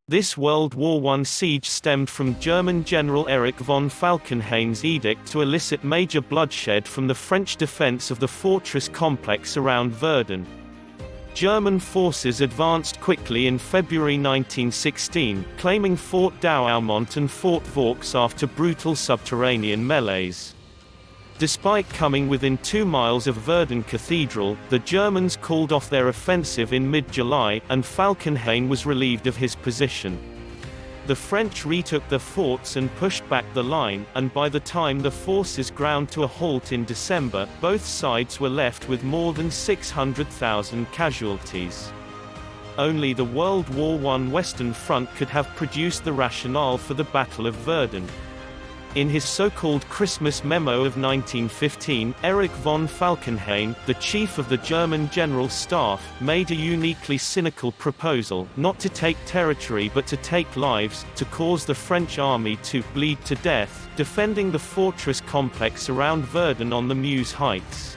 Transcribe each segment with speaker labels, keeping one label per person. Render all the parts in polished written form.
Speaker 1: This World War I siege stemmed from German General Erich von Falkenhayn's edict to elicit major bloodshed from the French defense of the fortress complex around Verdun. German forces advanced quickly in February 1916, claiming Fort Douaumont and Fort Vaux after brutal subterranean melees. Despite coming within 2 miles of Verdun Cathedral, the Germans called off their offensive in mid-July, and Falkenhayn was relieved of his position. The French retook the forts and pushed back the line, and by the time the forces ground to a halt in December, both sides were left with more than 600,000 casualties. Only the World War I Western Front could have produced the rationale for the Battle of Verdun. In his so-called Christmas memo of 1915, Erich von Falkenhayn, the chief of the German General Staff, made a uniquely cynical proposal, not to take territory but to take lives, to cause the French army to bleed to death, defending the fortress complex around Verdun on the Meuse Heights.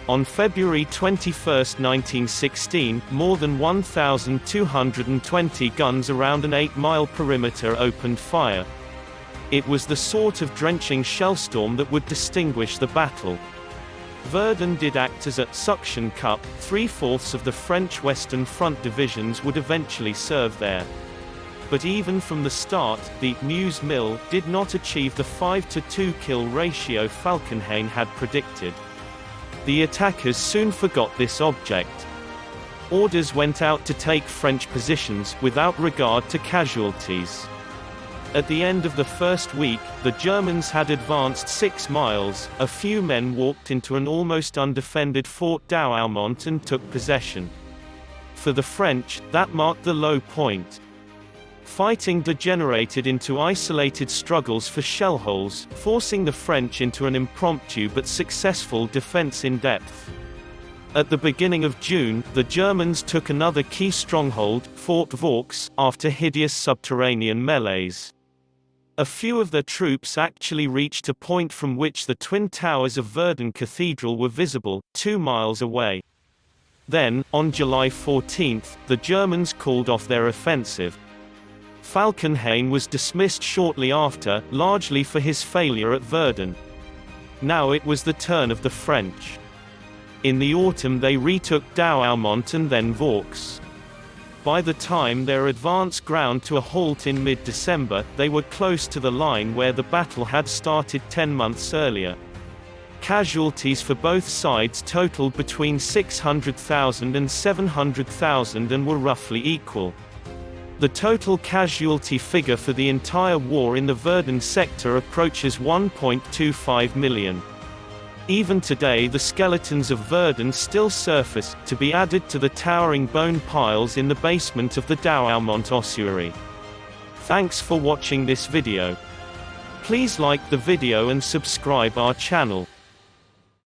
Speaker 1: On February 21, 1916, more than 1,220 guns around an 8-mile perimeter opened fire. It was the sort of drenching shellstorm that would distinguish the battle. Verdun did act as a suction cup. 3/4 of the French Western Front divisions would eventually serve there. But even from the start, the Meuse Mill did not achieve the 5-to-2 kill ratio Falkenhayn had predicted. The attackers soon forgot this object. Orders went out to take French positions, without regard to casualties. At the end of the first week, the Germans had advanced 6 miles, a few men walked into an almost undefended Fort Douaumont and took possession. For the French, that marked the low point. Fighting degenerated into isolated struggles for shellholes, forcing the French into an impromptu but successful defense in depth. At the beginning of June, the Germans took another key stronghold, Fort Vaux, after hideous subterranean melees. A few of their troops actually reached a point from which the twin towers of Verdun Cathedral were visible, 2 miles away. Then, on July 14, the Germans called off their offensive. Falkenhayn was dismissed shortly after, largely for his failure at Verdun. Now it was the turn of the French. In the autumn they retook Douaumont and then Vaux. By the time their advance ground to a halt in mid-December, they were close to the line where the battle had started 10 months earlier. Casualties for both sides totaled between 600,000 and 700,000 and were roughly equal. The total casualty figure for the entire war in the Verdun sector approaches 1.25 million. Even today the skeletons of Verdun still surface, to be added to the towering bone piles in the basement of the Douaumont ossuary. Thanks for watching this video. Please like the video and subscribe our channel.